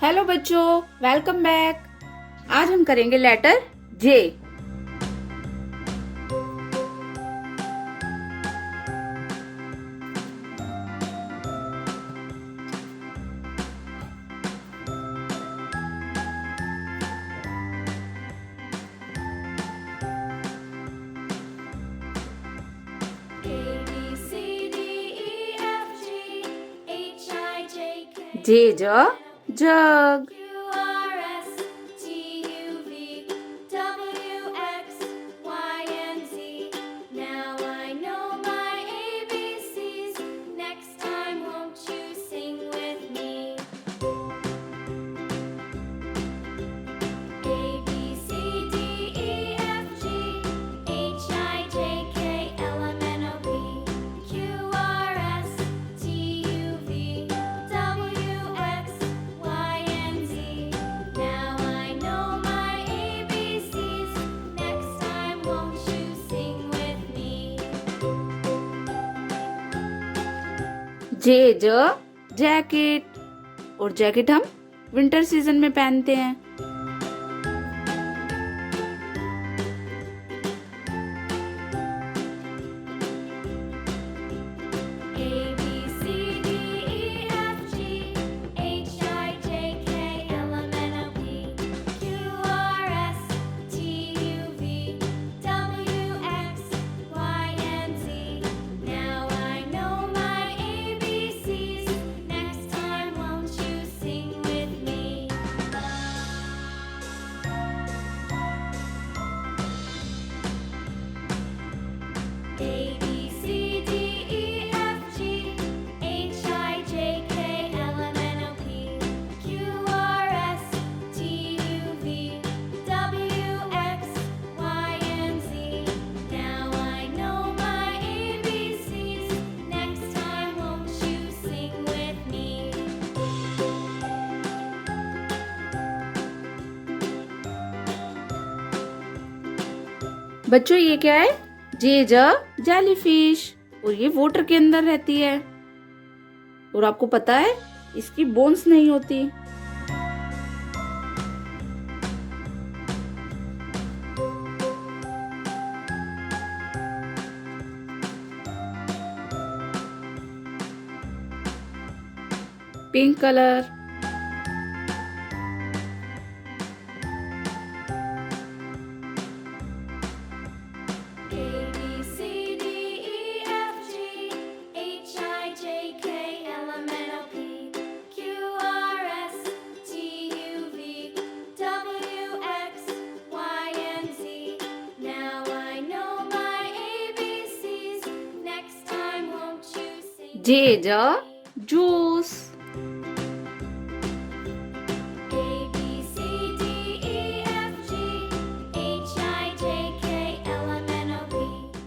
Hello बच्चों, welcome back. आज हम करेंगे लेटर जे। जे जग। जे जैकेट, और जैकेट हम विंटर सीजन में पहनते हैं। बच्चों ये क्या है? जेलीफिश, और ये वाटर के अंदर रहती है। और आपको पता है इसकी बोन्स नहीं होती। Pink colour. जे जूस।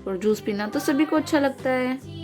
और जूस पीना तो सभी को अच्छा लगता है।